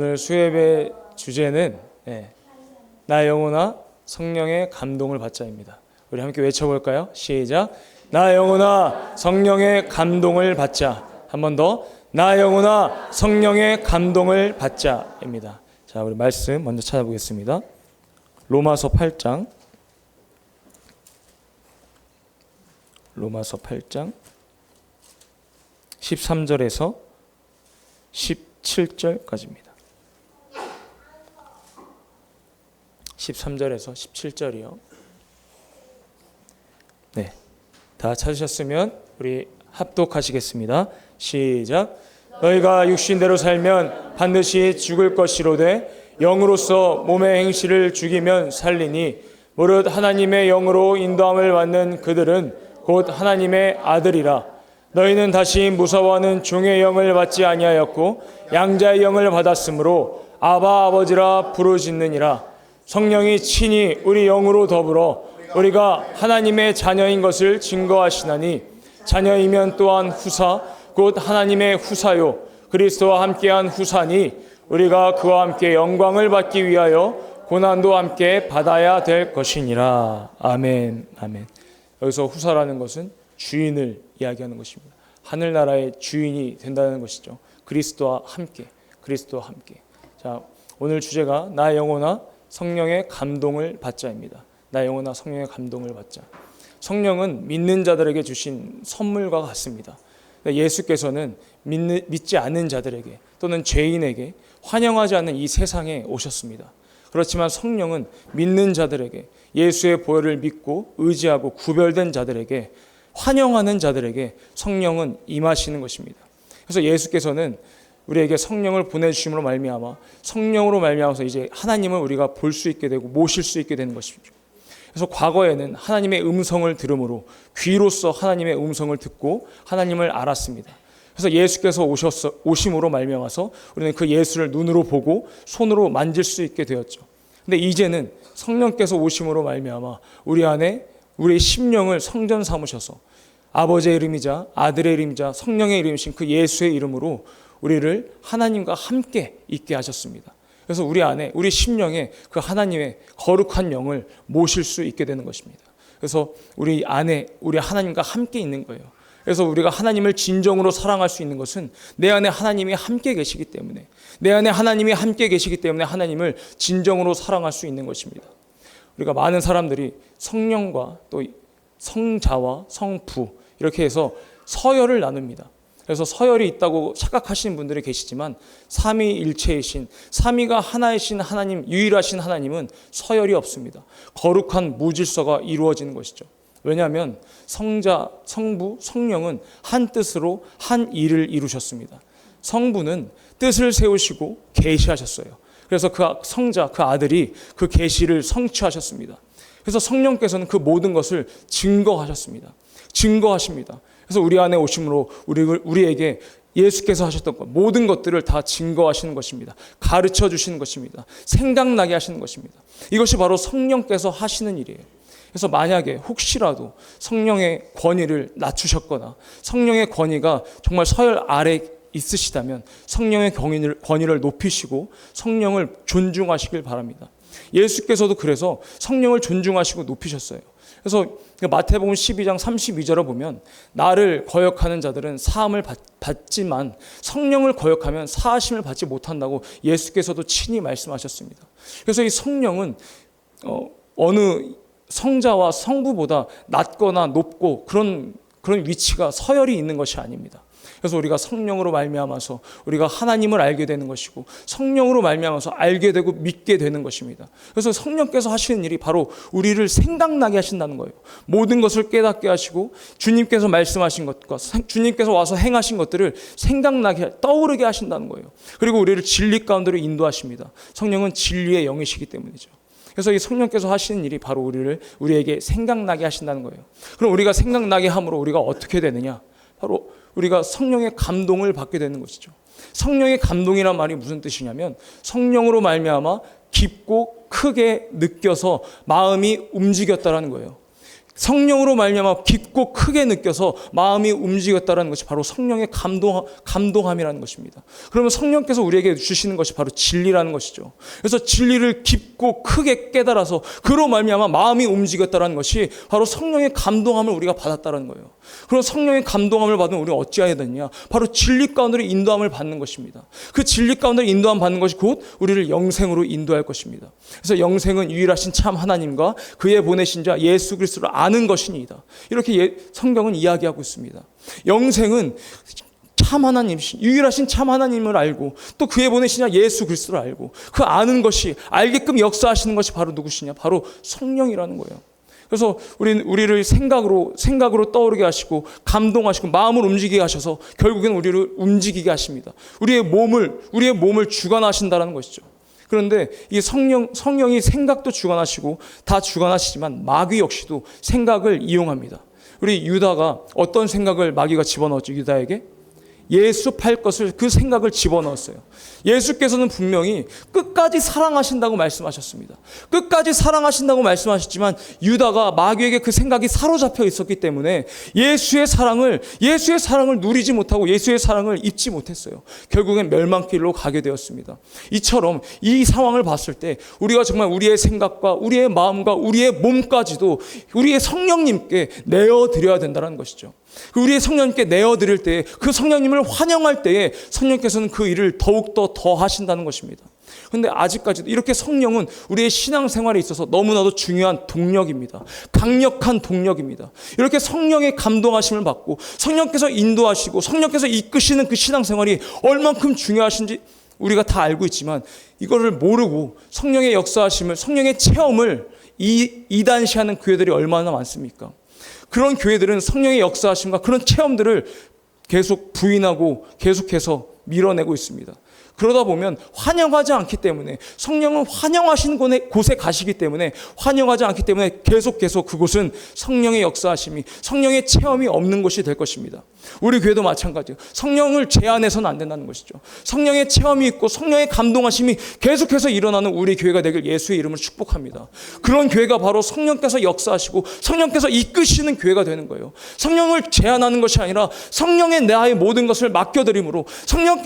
오늘 수예배 주제는 나 영혼아 성령의 감동을 받자입니다. 우리 함께 외쳐볼까요? 시작. 나 영혼아 성령의 감동을 받자. 한 번 더. 나 영혼아 성령의 감동을 받자입니다. 자, 우리 말씀 먼저 찾아보겠습니다. 로마서 8장 13절에서 17절까지입니다. 13절에서 17절이요. 네, 다 찾으셨으면 우리 합독하시겠습니다. 시작. 너희가 육신대로 살면 반드시 죽을 것이로되 영으로서 몸의 행실을 죽이면 살리니 무릇 하나님의 영으로 인도함을 받는 그들은 곧 하나님의 아들이라. 너희는 다시 무서워하는 종의 영을 받지 아니하였고 양자의 영을 받았으므로 아바 아버지라 부르짖느니라. 성령이 친히 우리 영으로 더불어 우리가 하나님의 자녀인 것을 증거하시나니 자녀이면 또한 후사 곧 하나님의 후사요 그리스도와 함께한 후사니 우리가 그와 함께 영광을 받기 위하여 고난도 함께 받아야 될 것이니라. 아멘. 아멘. 여기서 후사라는 것은 주인을 이야기하는 것입니다. 하늘나라의 주인이 된다는 것이죠. 그리스도와 함께. 자, 오늘 주제가 나 영혼아 성령의 감동을 받자입니다. 나 영혼아 성령의 감동을 받자. 성령은 믿는 자들에게 주신 선물과 같습니다. 예수께서는 믿지 않는 자들에게 또는 죄인에게 환영하지 않는 이 세상에 오셨습니다. 그렇지만 성령은 믿는 자들에게 예수의 보혈을 믿고 의지하고 구별된 자들에게 환영하는 자들에게 성령은 임하시는 것입니다. 그래서 예수께서는 우리에게 성령을 보내주심으로 말미암아 성령으로 말미암아서 이제 하나님을 우리가 볼 수 있게 되고 모실 수 있게 되는 것이죠. 그래서 과거에는 하나님의 음성을 들음으로 귀로써 하나님의 음성을 듣고 하나님을 알았습니다. 그래서 예수께서 오심으로 말미암아서 우리는 그 예수를 눈으로 보고 손으로 만질 수 있게 되었죠. 근데 이제는 성령께서 오심으로 말미암아 우리 안에 우리의 심령을 성전 삼으셔서 아버지의 이름이자 아들의 이름이자 성령의 이름이신 그 예수의 이름으로 우리를 하나님과 함께 있게 하셨습니다. 그래서 우리 안에 우리 심령에 그 하나님의 거룩한 영을 모실 수 있게 되는 것입니다. 그래서 우리 안에 우리 하나님과 함께 있는 거예요. 그래서 우리가 하나님을 진정으로 사랑할 수 있는 것은 내 안에 하나님이 함께 계시기 때문에 하나님을 진정으로 사랑할 수 있는 것입니다. 우리가 많은 사람들이 성령과 또 성자와 성부 이렇게 해서 서열을 나눕니다. 그래서 서열이 있다고 착각하시는 분들이 계시지만 삼위일체이신 삼위가 하나이신 하나님, 유일하신 하나님은 서열이 없습니다. 거룩한 무질서가 이루어지는 것이죠. 왜냐하면 성자, 성부, 성령은 한 뜻으로 한 일을 이루셨습니다. 성부는 뜻을 세우시고 계시하셨어요. 그래서 그 성자, 그 아들이 그 계시를 성취하셨습니다. 그래서 성령께서는 그 모든 것을 증거하십니다. 그래서 우리 안에 오심으로 우리에게 예수께서 하셨던 것, 모든 것들을 다 증거하시는 것입니다. 가르쳐 주시는 것입니다. 생각나게 하시는 것입니다. 이것이 바로 성령께서 하시는 일이에요. 그래서 만약에 혹시라도 성령의 권위를 낮추셨거나 성령의 권위가 정말 서열 아래 있으시다면 성령의 권위를 높이시고 성령을 존중하시길 바랍니다. 예수께서도 그래서 성령을 존중하시고 높이셨어요. 그래서 마태복음 12장 32절을 보면 나를 거역하는 자들은 사함을 받지만 성령을 거역하면 사하심을 받지 못한다고 예수께서도 친히 말씀하셨습니다. 그래서 이 성령은 어느 성자와 성부보다 낮거나 높고 그런 위치가 서열이 있는 것이 아닙니다. 그래서 우리가 성령으로 말미암아서 우리가 하나님을 알게 되는 것이고 성령으로 말미암아서 알게 되고 믿게 되는 것입니다. 그래서 성령께서 하시는 일이 바로 우리를 생각나게 하신다는 거예요. 모든 것을 깨닫게 하시고 주님께서 말씀하신 것과 주님께서 와서 행하신 것들을 생각나게 떠오르게 하신다는 거예요. 그리고 우리를 진리 가운데로 인도하십니다. 성령은 진리의 영이시기 때문이죠. 그래서 이 성령께서 하시는 일이 바로 우리에게 생각나게 하신다는 거예요. 그럼 우리가 생각나게 함으로 우리가 어떻게 되느냐? 바로 우리가 성령의 감동을 받게 되는 것이죠. 성령의 감동이란 말이 무슨 뜻이냐면 성령으로 말미암아 깊고 크게 느껴서 마음이 움직였다라는 거예요. 성령으로 말미암아 깊고 크게 느껴서 마음이 움직였다는 것이 바로 성령의 감동함이라는 것입니다. 그러면 성령께서 우리에게 주시는 것이 바로 진리라는 것이죠. 그래서 진리를 깊고 크게 깨달아서 그로 말미암아 마음이 움직였다는 것이 바로 성령의 감동함을 우리가 받았다는 거예요. 그럼 성령의 감동함을 받으면 우리가 어찌해야 되느냐? 바로 진리 가운데로 인도함을 받는 것입니다. 그 진리 가운데로 인도함 받는 것이 곧 우리를 영생으로 인도할 것입니다. 그래서 영생은 유일하신 참 하나님과 그의 보내신 자 예수 그리스도를 아는 것이니이다. 이렇게 성경은 이야기하고 있습니다. 영생은 참 하나님, 유일하신 참 하나님을 알고 또 그의 보내신 자 예수 그리스도를 알고 그 아는 것이 알게끔 역사하시는 것이 바로 누구시냐? 바로 성령이라는 거예요. 그래서 우리를 생각으로 떠오르게 하시고 감동하시고 마음을 움직이게 하셔서 결국엔 우리를 움직이게 하십니다. 우리의 몸을 주관하신다는 것이죠. 그런데 이 성령이 생각도 주관하시고 다 주관하시지만 마귀 역시도 생각을 이용합니다. 우리 유다가 어떤 생각을 마귀가 집어넣었죠? 유다에게 예수 팔 것을 그 생각을 집어넣었어요. 예수께서는 분명히 끝까지 사랑하신다고 말씀하셨습니다. 끝까지 사랑하신다고 말씀하셨지만 유다가 마귀에게 그 생각이 사로잡혀 있었기 때문에 예수의 사랑을 누리지 못하고 예수의 사랑을 입지 못했어요. 결국엔 멸망길로 가게 되었습니다. 이처럼 이 상황을 봤을 때 우리가 정말 우리의 생각과 우리의 마음과 우리의 몸까지도 우리의 성령님께 내어드려야 된다는 것이죠. 우리의 성령님께 내어드릴 때에 그 성령님을 환영할 때에 성령께서는 그 일을 더욱더 더 하신다는 것입니다. 그런데 아직까지도 이렇게 성령은 우리의 신앙생활에 있어서 너무나도 중요한 동력입니다. 강력한 동력입니다. 이렇게 성령의 감동하심을 받고 성령께서 인도하시고 성령께서 이끄시는 그 신앙생활이 얼만큼 중요하신지 우리가 다 알고 있지만 이거를 모르고 성령의 역사하심을, 성령의 체험을 이단시하는 교회들이 얼마나 많습니까? 그런 교회들은 성령의 역사하심과 그런 체험들을 계속 부인하고 계속해서 밀어내고 있습니다. 그러다 보면 환영하지 않기 때문에 성령은 환영하신 곳에 가시기 때문에 환영하지 않기 때문에 계속 그곳은 성령의 역사하심이 성령의 체험이 없는 곳이 될 것입니다. 우리 교회도 마찬가지예요. 성령을 제한해서는 안 된다는 것이죠. 성령의 체험이 있고 성령의 감동하심이 계속해서 일어나는 우리 교회가 되길 예수의 이름으로 축복합니다. 그런 교회가 바로 성령께서 역사하시고 성령께서 이끄시는 교회가 되는 거예요. 성령을 제한하는 것이 아니라 성령의 나의 모든 것을 맡겨드림으로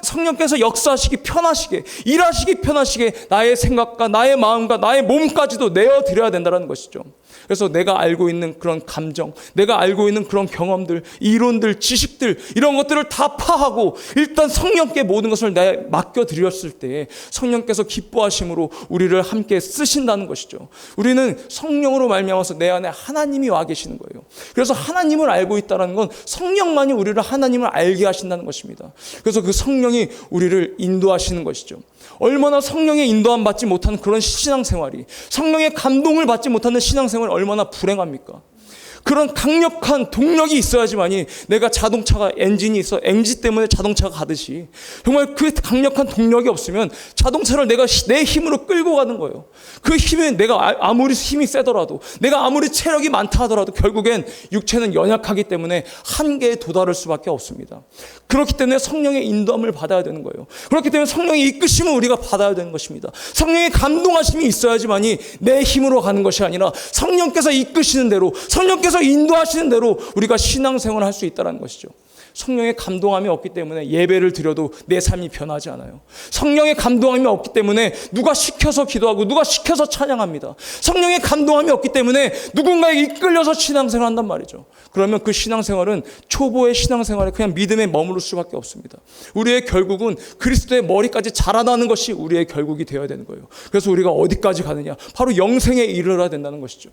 성령께서 역사하시기 편하시게 일하시기 편하시게 나의 생각과 나의 마음과 나의 몸까지도 내어드려야 된다는 것이죠. 그래서 내가 알고 있는 그런 감정, 내가 알고 있는 그런 경험들, 이론들, 지식들 이런 것들을 다 파하고 일단 성령께 모든 것을 맡겨드렸을 때 성령께서 기뻐하심으로 우리를 함께 쓰신다는 것이죠. 우리는 성령으로 말미암아서 내 안에 하나님이 와 계시는 거예요. 그래서 하나님을 알고 있다는 건 성령만이 우리를 하나님을 알게 하신다는 것입니다. 그래서 그 성령이 우리를 인도하시는 것이죠. 얼마나 성령의 인도함 받지 못하는 그런 신앙생활이, 성령의 감동을 받지 못하는 신앙생활이 얼마나 불행합니까? 그런 강력한 동력이 있어야지만이 내가 자동차가 엔진이 있어 엔진 때문에 자동차가 가듯이 정말 그 강력한 동력이 없으면 자동차를 내가 내 힘으로 끌고 가는 거예요. 그 힘은 내가 아무리 힘이 세더라도 내가 아무리 체력이 많다 하더라도 결국엔 육체는 연약하기 때문에 한계에 도달할 수밖에 없습니다. 그렇기 때문에 성령의 인도함을 받아야 되는 거예요. 그렇기 때문에 성령의 이끄심을 우리가 받아야 되는 것입니다. 성령의 감동하심이 있어야지만이 내 힘으로 가는 것이 아니라 성령께서 이끄시는 대로 성령께서 인도하시는 대로 우리가 신앙생활을 할 수 있다는 것이죠. 성령의 감동함이 없기 때문에 예배를 드려도 내 삶이 변하지 않아요. 성령의 감동함이 없기 때문에 누가 시켜서 기도하고 누가 시켜서 찬양합니다. 성령의 감동함이 없기 때문에 누군가에 이끌려서 신앙생활을 한단 말이죠. 그러면 그 신앙생활은 초보의 신앙생활에 그냥 믿음에 머무를 수밖에 없습니다. 우리의 결국은 그리스도의 머리까지 자라나는 것이 우리의 결국이 되어야 되는 거예요. 그래서 우리가 어디까지 가느냐? 바로 영생에 이르러야 된다는 것이죠.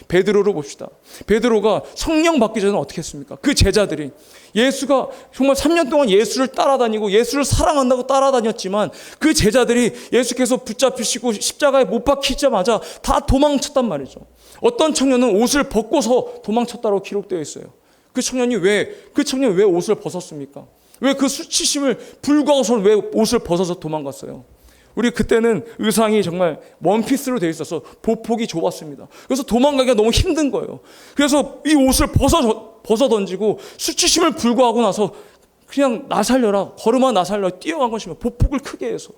베드로를 봅시다. 베드로가 성령 받기 전에 어떻게 했습니까? 그 제자들이 예수가 정말 3년 동안 예수를 따라다니고 예수를 사랑한다고 따라다녔지만 그 제자들이 예수께서 붙잡히시고 십자가에 못 박히자마자 다 도망쳤단 말이죠. 어떤 청년은 옷을 벗고서 도망쳤다고 기록되어 있어요. 그 청년이 왜 옷을 벗었습니까? 왜 그 수치심을 불구하고서 왜 옷을 벗어서 도망갔어요? 우리 그때는 의상이 정말 원피스로 되어 있어서 보폭이 좁았습니다. 그래서 도망가기가 너무 힘든 거예요. 그래서 이 옷을 벗어 던지고 수치심을 불구하고 나서 그냥 나 살려라, 걸음아 나 살려라 뛰어간 것입니다. 보폭을 크게 해서.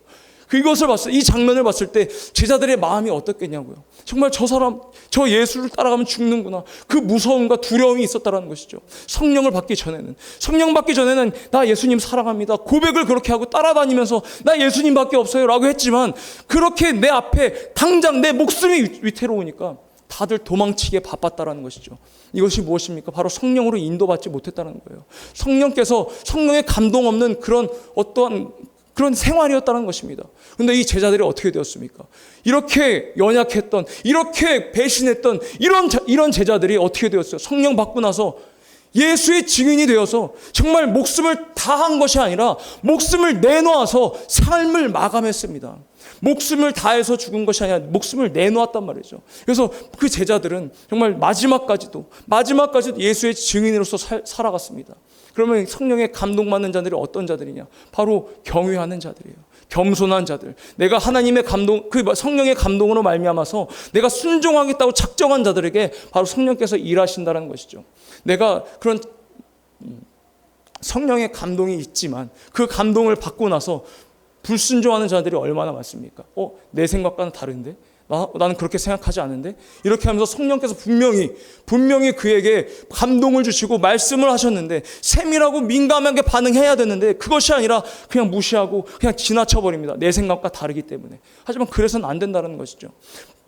이것을 봤을 이 장면을 봤을 때 제자들의 마음이 어떻겠냐고요. 정말 저 사람, 저 예수를 따라가면 죽는구나. 그 무서움과 두려움이 있었다라는 것이죠. 성령 받기 전에는 나 예수님 사랑합니다. 고백을 그렇게 하고 따라다니면서 나 예수님밖에 없어요 라고 했지만, 그렇게 내 앞에 당장 내 목숨이 위태로우니까 다들 도망치기에 바빴다라는 것이죠. 이것이 무엇입니까? 바로 성령으로 인도받지 못했다는 거예요. 성령께서 성령의 감동 없는 그런 어떠한 그런 생활이었다는 것입니다. 그런데 이 제자들이 어떻게 되었습니까? 이렇게 연약했던, 이렇게 배신했던 이런 제자들이 어떻게 되었어요? 성령 받고 나서 예수의 증인이 되어서 정말 목숨을 다한 것이 아니라 목숨을 내놓아서 삶을 마감했습니다. 목숨을 다해서 죽은 것이 아니라 목숨을 내놓았단 말이죠. 그래서 그 제자들은 정말 마지막까지도 예수의 증인으로서 살아갔습니다. 그러면 성령의 감동받는 자들이 어떤 자들이냐? 바로 경외하는 자들이에요. 겸손한 자들. 내가 하나님의 감동, 그 성령의 감동으로 말미암아서 내가 순종하겠다고 작정한 자들에게 바로 성령께서 일하신다는 것이죠. 내가 그런 성령의 감동이 있지만 그 감동을 받고 나서 불순종하는 자들이 얼마나 많습니까? 내 생각과는 다른데? 나는 그렇게 생각하지 않은데? 이렇게 하면서 성령께서 분명히 그에게 감동을 주시고 말씀을 하셨는데 세밀하고 민감하게 반응해야 되는데 그것이 아니라 그냥 무시하고 그냥 지나쳐버립니다. 내 생각과 다르기 때문에. 하지만 그래서는 안 된다는 것이죠.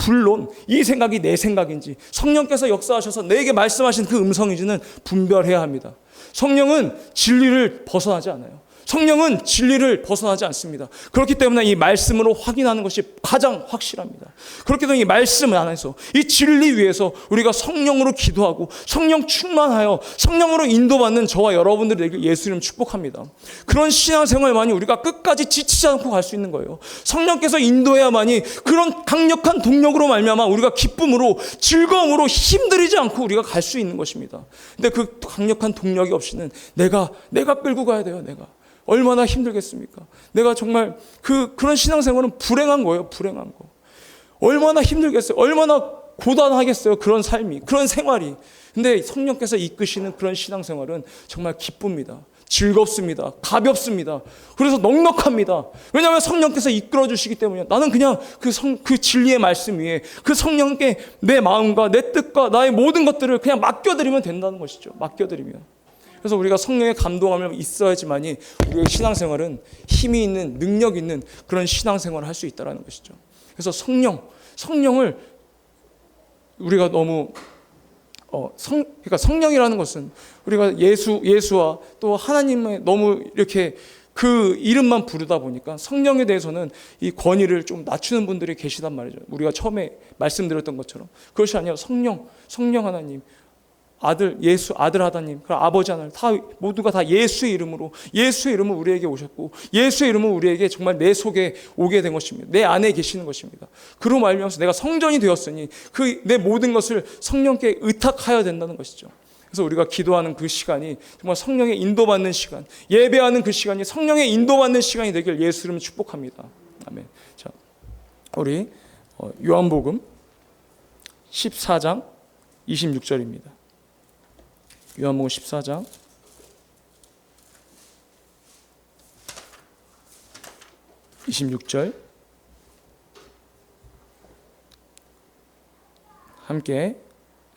물론 이 생각이 내 생각인지 성령께서 역사하셔서 내게 말씀하신 그 음성인지는 분별해야 합니다. 성령은 진리를 벗어나지 않아요. 성령은 진리를 벗어나지 않습니다. 그렇기 때문에 이 말씀으로 확인하는 것이 가장 확실합니다. 그렇기 때문에 이 말씀 안에서 이 진리 위에서 우리가 성령으로 기도하고 성령 충만하여 성령으로 인도받는 저와 여러분들이 되길 예수 이름 축복합니다. 그런 신앙생활만이 우리가 끝까지 지치지 않고 갈 수 있는 거예요. 성령께서 인도해야만이 그런 강력한 동력으로 말미암아 우리가 기쁨으로 즐거움으로 힘들이지 않고 우리가 갈 수 있는 것입니다. 근데 그 강력한 동력이 없이는 내가 끌고 가야 돼요. 내가 얼마나 힘들겠습니까? 내가 정말 그런 신앙생활은 불행한 거예요. 불행한 거. 얼마나 힘들겠어요. 얼마나 고단하겠어요. 그런 삶이, 그런 생활이. 근데 성령께서 이끄시는 그런 신앙생활은 정말 기쁩니다. 즐겁습니다. 가볍습니다. 그래서 넉넉합니다. 왜냐하면 성령께서 이끌어 주시기 때문이에요. 나는 그냥 그 진리의 말씀 위에 그 성령께 내 마음과 내 뜻과 나의 모든 것들을 그냥 맡겨드리면 된다는 것이죠. 맡겨드리면. 그래서 우리가 성령의 감동함을 있어야지만이 우리의 신앙생활은 힘이 있는, 능력 있는 그런 신앙생활을 할 수 있다는 것이죠. 그래서 성령을 우리가 너무 그러니까 성령이라는 것은 우리가 예수와 또 하나님의 너무 이렇게 그 이름만 부르다 보니까 성령에 대해서는 이 권위를 좀 낮추는 분들이 계시단 말이죠. 우리가 처음에 말씀드렸던 것처럼 그것이 아니라 성령 하나님, 예수 아들 하나님, 아버지 하나님 다 모두가 다 예수의 이름으로 우리에게 오셨고 예수의 이름으로 우리에게 정말 내 속에 오게 된 것입니다. 내 안에 계시는 것입니다. 그로 말미암아서 내가 성전이 되었으니 그 내 모든 것을 성령께 의탁하여야 된다는 것이죠. 그래서 우리가 기도하는 그 시간이 정말 성령의 인도받는 시간, 예배하는 그 시간이 성령의 인도받는 시간이 되길 예수 이름으로 축복합니다. 아멘. 자, 우리 요한복음 14장 26절입니다. 요한복음 14장 26절 함께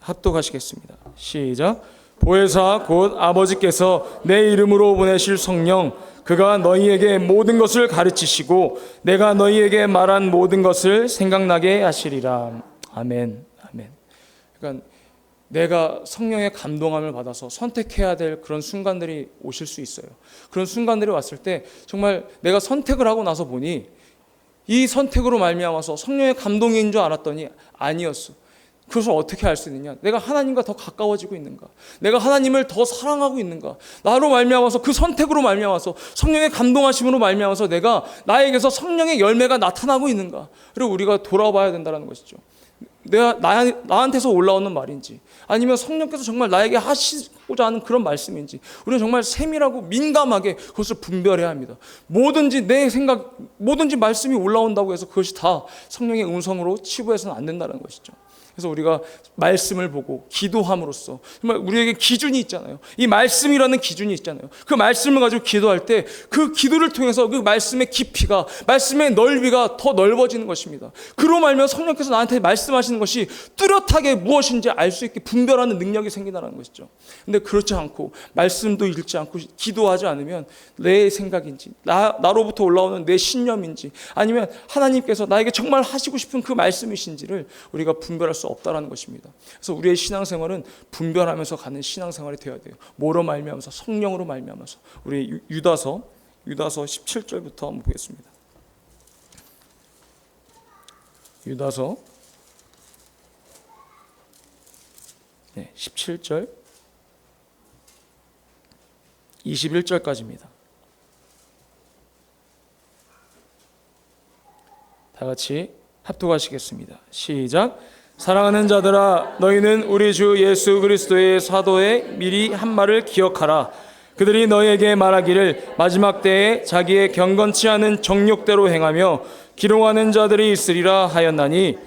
합독하시겠습니다. 시작. 보혜사 곧 아버지께서 내 이름으로 보내실 성령 그가 너희에게 모든 것을 가르치시고 내가 너희에게 말한 모든 것을 생각나게 하시리라. 아멘. 아멘. 그러니까 내가 성령의 감동함을 받아서 선택해야 될 그런 순간들이 오실 수 있어요. 그런 순간들이 왔을 때 정말 내가 선택을 하고 나서 보니 이 선택으로 말미암아서 성령의 감동인 줄 알았더니 아니었어. 그것을 어떻게 알 수 있느냐? 내가 하나님과 더 가까워지고 있는가? 내가 하나님을 더 사랑하고 있는가? 나로 말미암아서 그 선택으로 말미암아서 성령의 감동하심으로 말미암아서 내가 나에게서 성령의 열매가 나타나고 있는가? 그리고 우리가 돌아봐야 된다는 것이죠. 내가 나한테서 올라오는 말인지 아니면 성령께서 정말 나에게 하시고자 하는 그런 말씀인지 우리는 정말 세밀하고 민감하게 그것을 분별해야 합니다. 뭐든지 말씀이 올라온다고 해서 그것이 다 성령의 음성으로 치부해서는 안 된다는 것이죠. 그래서 우리가 말씀을 보고 기도함으로써 정말 우리에게 기준이 있잖아요. 이 말씀이라는 기준이 있잖아요. 그 말씀을 가지고 기도할 때 그 기도를 통해서 그 말씀의 깊이가, 말씀의 넓이가 더 넓어지는 것입니다. 그로 말면 성령께서 나한테 말씀하시는 것이 뚜렷하게 무엇인지 알 수 있게 분별하는 능력이 생긴다는 것이죠. 근데 그렇지 않고 말씀도 읽지 않고 기도하지 않으면 내 생각인지 나로부터 올라오는 내 신념인지 아니면 하나님께서 나에게 정말 하시고 싶은 그 말씀이신지를 우리가 분별할 수 없다라는 것입니다. 그래서 우리의 신앙생활은 분별하면서 가는 신앙생활이 되어야 돼요. 뭐로 말미암아서? 성령으로 말미암아서. 우리 유다서 17절부터 한번 보겠습니다. 유다서 17절 21절까지입니다. 다 같이 합독하시겠습니다. 시작. 사랑하는 자들아, 너희는 우리 주 예수 그리스도의 사도의 미리 한 말을 기억하라. 그들이 너희에게 말하기를 마지막 때에 자기의 경건치 않은 정욕대로 행하며 기롱하는 자들이 있으리라 하였나니,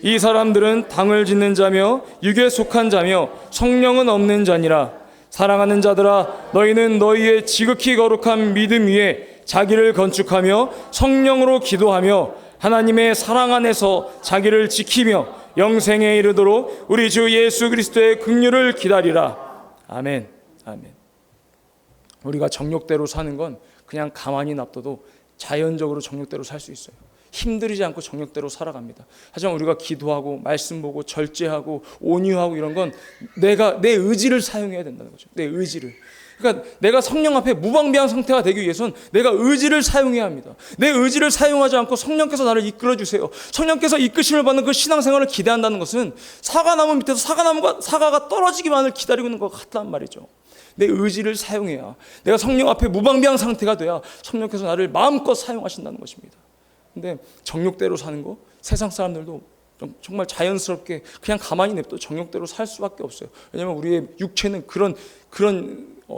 이 사람들은 당을 짓는 자며 육에 속한 자며 성령은 없는 자니라. 사랑하는 자들아, 너희는 너희의 지극히 거룩한 믿음 위에 자기를 건축하며 성령으로 기도하며 하나님의 사랑 안에서 자기를 지키며 영생에 이르도록 우리 주 예수 그리스도의 긍휼을 기다리라. 아멘. 아멘. 우리가 정욕대로 사는 건 그냥 가만히 놔둬도 자연적으로 정욕대로 살 수 있어요. 힘들이지 않고 정욕대로 살아갑니다. 하지만 우리가 기도하고 말씀 보고 절제하고 온유하고 이런 건 내 의지를 사용해야 된다는 거죠. 내 의지를. 그러니까 내가 성령 앞에 무방비한 상태가 되기 위해서는 내가 의지를 사용해야 합니다. 내 의지를 사용하지 않고 성령께서 나를 이끌어 주세요. 성령께서 이끄심을 받는 그 신앙생활을 기대한다는 것은 사과나무 밑에서 사과가 떨어지기만을 기다리고 있는 것 같단 말이죠. 내 의지를 사용해야, 내가 성령 앞에 무방비한 상태가 돼야 성령께서 나를 마음껏 사용하신다는 것입니다. 근데 정욕대로 사는 거, 세상 사람들도 정말 자연스럽게 그냥 가만히 냅둬 정욕대로 살 수밖에 없어요. 왜냐하면 우리의 육체는 그런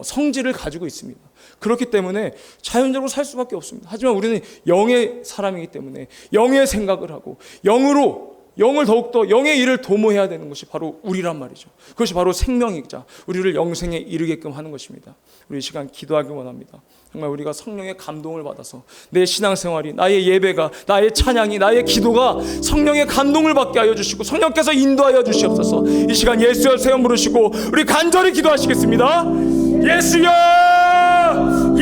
성질을 가지고 있습니다. 그렇기 때문에 자연적으로 살 수밖에 없습니다. 하지만 우리는 영의 사람이기 때문에 영의 생각을 하고 영을 더욱더 영의 일을 도모해야 되는 것이 바로 우리란 말이죠. 그것이 바로 생명이자 우리를 영생에 이르게끔 하는 것입니다. 우리 이 시간 기도하기 원합니다. 정말 우리가 성령의 감동을 받아서 내 신앙생활이, 나의 예배가, 나의 찬양이, 나의 기도가 성령의 감동을 받게 하여 주시고 성령께서 인도하여 주시옵소서. 이 시간 예수여 세워 부르시고 우리 간절히 기도하시겠습니다. 예수여!